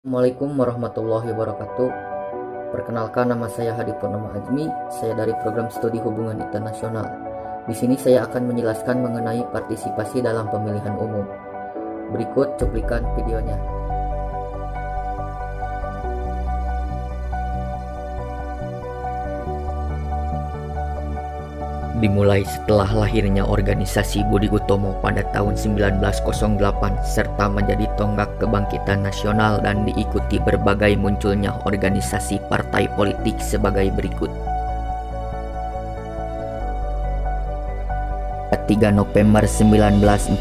Assalamualaikum warahmatullahi wabarakatuh. Perkenalkan, nama saya Hadi Purnama Ajmi. Saya dari Program Studi Hubungan Internasional. Di sini saya akan menjelaskan mengenai partisipasi dalam pemilihan umum. Berikut cuplikan videonya. Dimulai setelah lahirnya organisasi Budi Utomo pada tahun 1908 serta menjadi tonggak kebangkitan nasional dan diikuti berbagai munculnya organisasi partai politik sebagai berikut. 3 November 1945,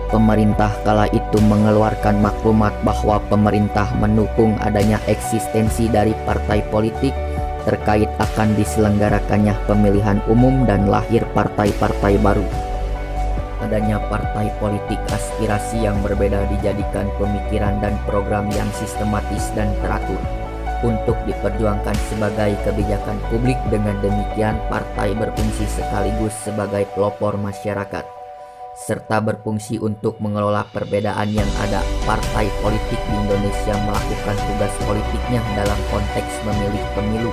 pemerintah kala itu mengeluarkan maklumat bahwa pemerintah mendukung adanya eksistensi dari partai politik terkait akan diselenggarakannya pemilihan umum dan lahir partai-partai baru. Adanya partai politik aspirasi yang berbeda dijadikan pemikiran dan program yang sistematis dan teratur untuk diperjuangkan sebagai kebijakan publik. Dengan demikian, partai berfungsi sekaligus sebagai pelopor masyarakat serta berfungsi untuk mengelola perbedaan yang ada. Partai politik di Indonesia melakukan tugas politiknya dalam konteks memilih pemilu,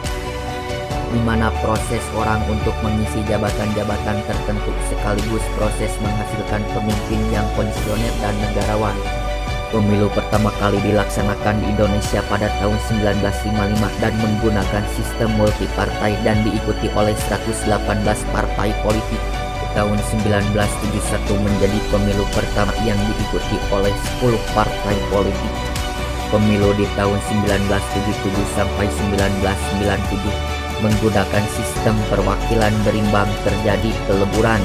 di mana proses orang untuk mengisi jabatan-jabatan tertentu sekaligus proses menghasilkan pemimpin yang komisioner dan negarawan. Pemilu pertama kali dilaksanakan di Indonesia pada tahun 1955 dan menggunakan sistem multipartai dan diikuti oleh 118 partai politik. Tahun 1971 menjadi pemilu pertama yang diikuti oleh 10 partai politik. Pemilu di tahun 1977 sampai 1997 menggunakan sistem perwakilan berimbang, terjadi peleburan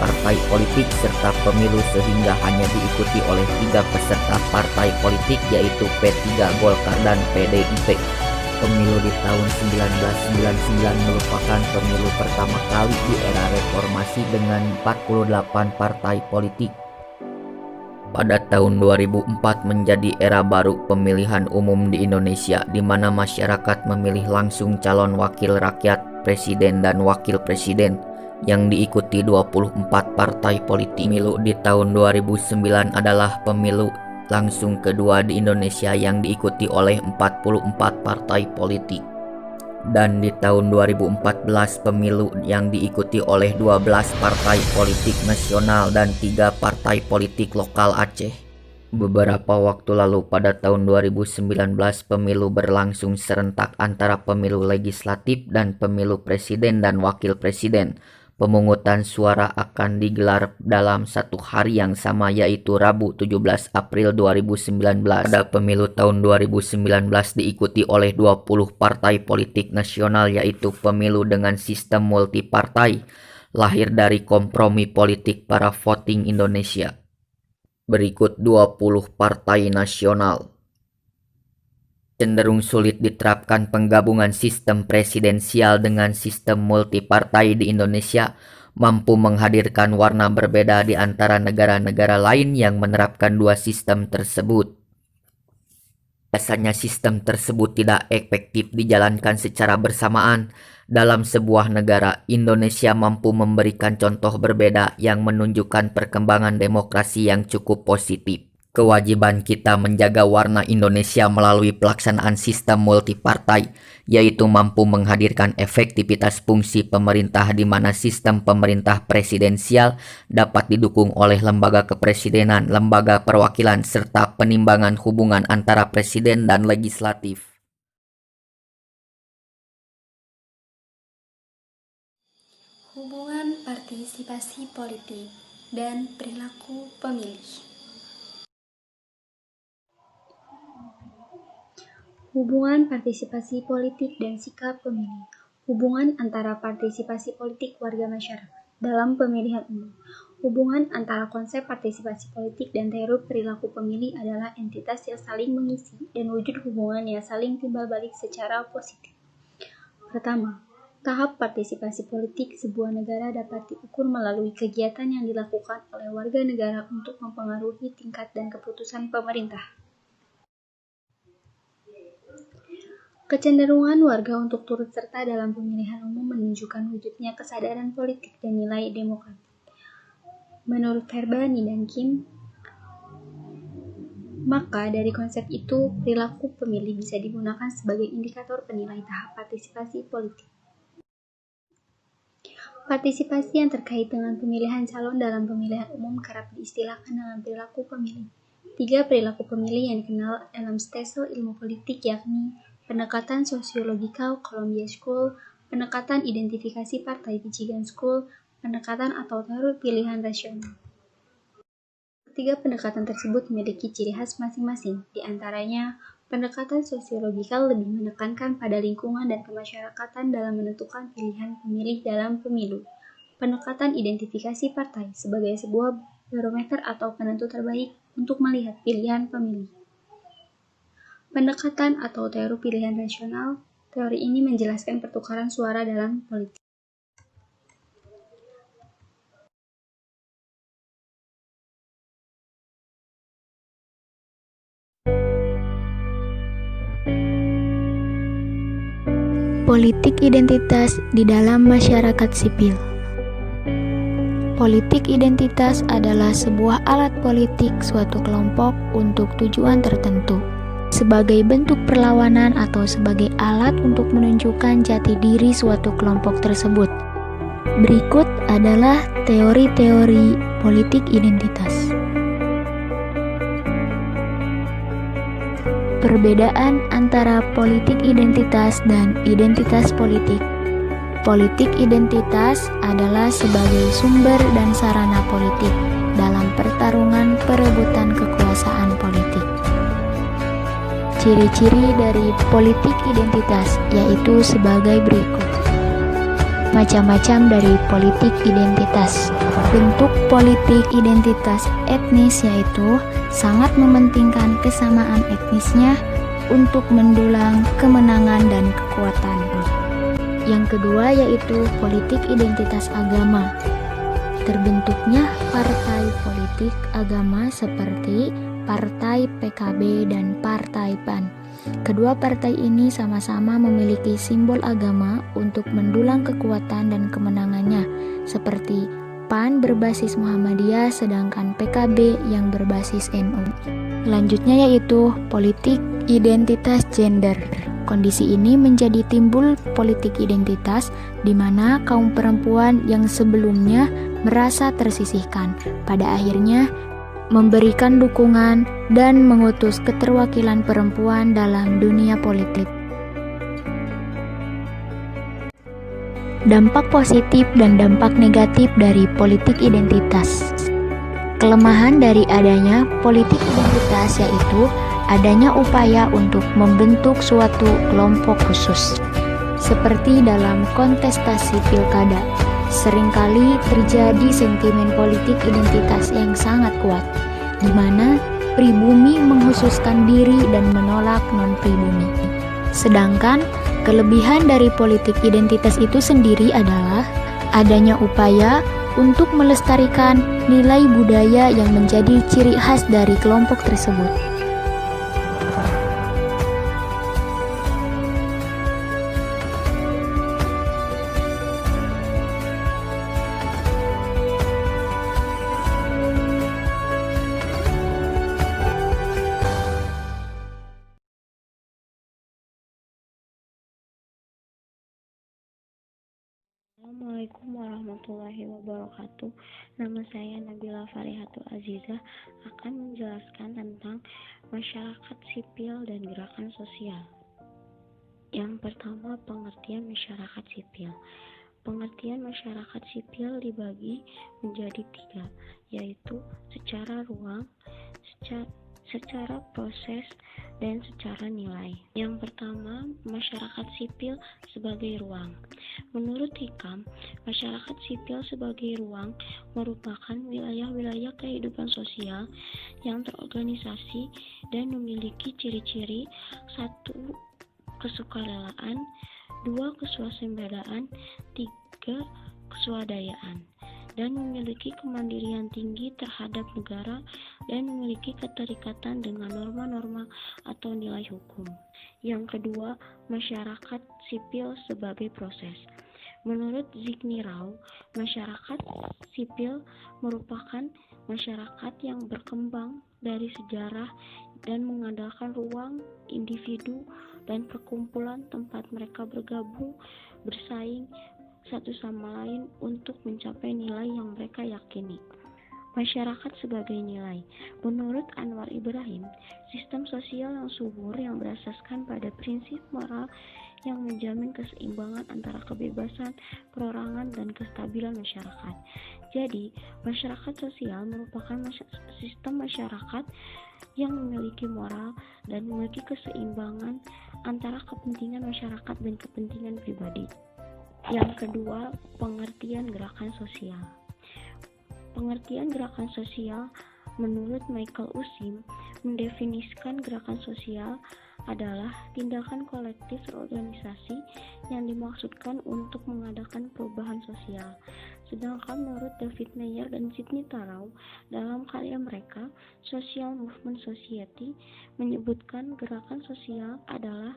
partai politik serta pemilu sehingga hanya diikuti oleh 3 peserta partai politik, yaitu P3, Golkar, dan PDIP. Pemilu di tahun 1999 merupakan pemilu pertama kali di era reformasi dengan 48 partai politik. Pada tahun 2004 menjadi era baru pemilihan umum di Indonesia, di mana masyarakat memilih langsung calon wakil rakyat, presiden dan wakil presiden yang diikuti 24 partai politik. Pemilu di tahun 2009 adalah pemilu langsung kedua di Indonesia yang diikuti oleh 44 partai politik. Dan di tahun 2014 pemilu yang diikuti oleh 12 partai politik nasional dan 3 partai politik lokal Aceh. Beberapa waktu lalu pada tahun 2019 pemilu berlangsung serentak antara pemilu legislatif dan pemilu presiden dan wakil presiden. Pemungutan suara akan digelar dalam satu hari yang sama, yaitu Rabu 17 April 2019. Pada pemilu tahun 2019 diikuti oleh 20 partai politik nasional, yaitu pemilu dengan sistem multipartai, lahir dari kompromi politik para voting Indonesia. Berikut 20 partai nasional. Cenderung sulit diterapkan penggabungan sistem presidensial dengan sistem multipartai di Indonesia mampu menghadirkan warna berbeda di antara negara-negara lain yang menerapkan dua sistem tersebut. Biasanya sistem tersebut tidak efektif dijalankan secara bersamaan. Dalam sebuah negara, Indonesia mampu memberikan contoh berbeda yang menunjukkan perkembangan demokrasi yang cukup positif. Kewajiban kita menjaga warna Indonesia melalui pelaksanaan sistem multipartai, yaitu mampu menghadirkan efektivitas fungsi pemerintah di mana sistem pemerintah presidensial dapat didukung oleh lembaga kepresidenan, lembaga perwakilan, serta penimbangan hubungan antara presiden dan legislatif. Hubungan partisipasi politik dan perilaku pemilih. Hubungan partisipasi politik dan sikap pemilih. Hubungan antara partisipasi politik warga masyarakat dalam pemilihan umum. Hubungan antara konsep partisipasi politik dan teori perilaku pemilih adalah entitas yang saling mengisi dan wujud hubungan yang saling timbal balik secara positif. Pertama, tahap partisipasi politik sebuah negara dapat diukur melalui kegiatan yang dilakukan oleh warga negara untuk mempengaruhi tingkat dan keputusan pemerintah. Kecenderungan warga untuk turut serta dalam pemilihan umum menunjukkan wujudnya kesadaran politik dan nilai demokratik. Menurut Verbani dan Kim, Maka dari konsep itu, perilaku pemilih bisa digunakan sebagai indikator penilai tahap partisipasi politik. Partisipasi yang terkait dengan pemilihan calon dalam pemilihan umum kerap diistilahkan dengan perilaku pemilih. 3 perilaku pemilih yang dikenal dalam stesel ilmu politik yakni pendekatan sosiologikal Columbia School, pendekatan identifikasi partai Michigan School, pendekatan atau teori pilihan rasional. Ketiga pendekatan tersebut memiliki ciri khas masing-masing, di antaranya pendekatan sosiologikal lebih menekankan pada lingkungan dan kemasyarakatan dalam menentukan pilihan pemilih dalam pemilu. Pendekatan identifikasi partai sebagai sebuah barometer atau penentu terbaik untuk melihat pilihan pemilih. Pendekatan atau teori pilihan rasional, teori ini menjelaskan pertukaran suara dalam politik. Politik identitas di dalam masyarakat sipil. Politik identitas adalah sebuah alat politik suatu kelompok untuk tujuan tertentu, sebagai bentuk perlawanan atau sebagai alat untuk menunjukkan jati diri suatu kelompok tersebut. Berikut adalah teori-teori politik identitas. Perbedaan antara politik identitas dan identitas politik. Politik identitas adalah sebagai sumber dan sarana politik dalam pertarungan perebutan kekuasaan politik. Ciri-ciri dari politik identitas yaitu sebagai berikut. Macam-macam dari politik identitas. Bentuk politik identitas etnis yaitu sangat mementingkan kesamaan etnisnya untuk mendulang kemenangan dan kekuatan. Yang kedua yaitu politik identitas agama. Terbentuknya partai politik agama seperti Partai PKB dan Partai PAN. Kedua partai ini sama-sama memiliki simbol agama untuk mendulang kekuatan dan kemenangannya, seperti PAN berbasis Muhammadiyah sedangkan PKB yang berbasis NU. Selanjutnya yaitu politik identitas gender. Kondisi ini menjadi timbul politik identitas di mana kaum perempuan yang sebelumnya merasa tersisihkan pada akhirnya memberikan dukungan dan mengutus keterwakilan perempuan dalam dunia politik. Dampak positif dan dampak negatif dari politik identitas. Kelemahan dari adanya politik identitas yaitu adanya upaya untuk membentuk suatu kelompok khusus. Seperti dalam kontestasi pilkada, seringkali terjadi sentimen politik identitas yang sangat kuat, di mana pribumi menghususkan diri dan menolak non-pribumi. Sedangkan kelebihan dari politik identitas itu sendiri adalah adanya upaya untuk melestarikan nilai budaya yang menjadi ciri khas dari kelompok tersebut. Assalamualaikum warahmatullahi wabarakatuh. Nama saya Nabila Farihatul Azizah akan menjelaskan tentang masyarakat sipil dan gerakan sosial. Yang pertama, pengertian masyarakat sipil. Pengertian masyarakat sipil dibagi menjadi 3, yaitu secara ruang, secara proses, dan secara nilai. Yang pertama, masyarakat sipil sebagai ruang. Menurut Hikam, masyarakat sipil sebagai ruang merupakan wilayah-wilayah kehidupan sosial yang terorganisasi dan memiliki ciri-ciri 1. Kesukarelaan, 2. Keswasembadaan, 3. Keswadayaan, dan memiliki kemandirian tinggi terhadap negara dan memiliki keterikatan dengan norma-norma atau nilai hukum. Yang kedua, masyarakat sipil sebagai proses. Menurut Zygmunt Rau, masyarakat sipil merupakan masyarakat yang berkembang dari sejarah dan mengandalkan ruang, individu, dan perkumpulan tempat mereka bergabung, bersaing satu sama lain untuk mencapai nilai yang mereka yakini. Masyarakat sebagai nilai. Menurut Anwar Ibrahim, sistem sosial yang subur yang berasaskan pada prinsip moral yang menjamin keseimbangan antara kebebasan, perorangan, dan kestabilan masyarakat. Jadi, masyarakat sosial merupakan sistem masyarakat yang memiliki moral dan memiliki keseimbangan antara kepentingan masyarakat dan kepentingan pribadi. Yang kedua, pengertian gerakan sosial. Pengertian gerakan sosial menurut Michael Usim mendefinisikan gerakan sosial adalah tindakan kolektif terorganisasi yang dimaksudkan untuk mengadakan perubahan sosial. Sedangkan menurut David Meyer dan Sidney Tarrow dalam karya mereka Social Movement Society menyebutkan gerakan sosial adalah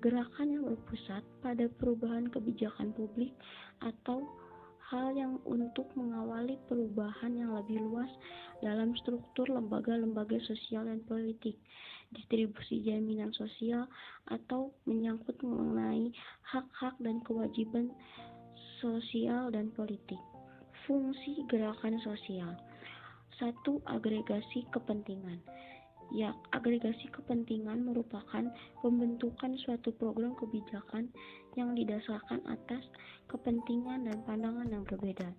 gerakan yang berpusat pada perubahan kebijakan publik atau hal yang untuk mengawali perubahan yang lebih luas dalam struktur lembaga-lembaga sosial dan politik, distribusi jaminan sosial, atau menyangkut mengenai hak-hak dan kewajiban sosial dan politik. Fungsi gerakan sosial. 1. Agregasi kepentingan. Ya, agregasi kepentingan merupakan pembentukan suatu program kebijakan yang didasarkan atas kepentingan dan pandangan yang berbeda.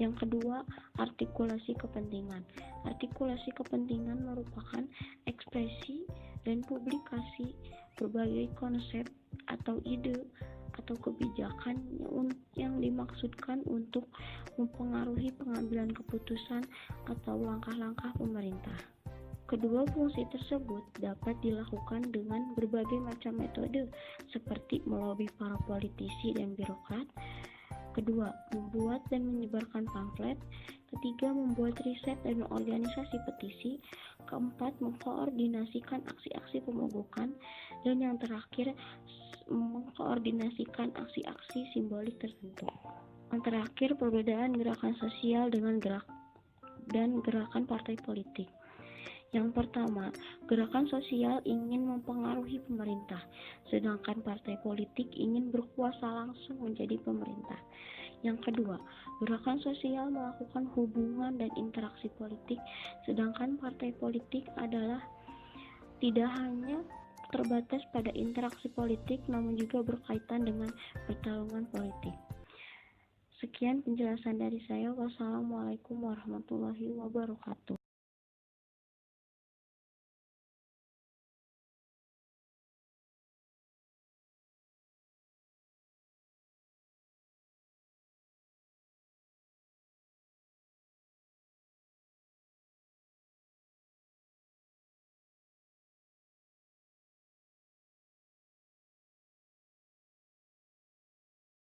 Yang kedua, artikulasi kepentingan. Artikulasi kepentingan merupakan ekspresi dan publikasi berbagai konsep atau ide atau kebijakan yang dimaksudkan untuk mempengaruhi pengambilan keputusan atau langkah-langkah pemerintah. Kedua fungsi tersebut dapat dilakukan dengan berbagai macam metode seperti melobi para politisi dan birokrat. Kedua, membuat dan menyebarkan pamflet. Ketiga, membuat riset dan organisasi petisi. Keempat, mengkoordinasikan aksi-aksi pemogokan. Dan yang terakhir, mengkoordinasikan aksi-aksi simbolik tertentu. Yang terakhir, perbedaan gerakan sosial dengan gerakan partai politik. Yang pertama, gerakan sosial ingin mempengaruhi pemerintah, sedangkan partai politik ingin berkuasa langsung menjadi pemerintah. Yang kedua, gerakan sosial melakukan hubungan dan interaksi politik, sedangkan partai politik adalah tidak hanya terbatas pada interaksi politik, namun juga berkaitan dengan pertarungan politik. Sekian penjelasan dari saya. Wassalamualaikum warahmatullahi wabarakatuh.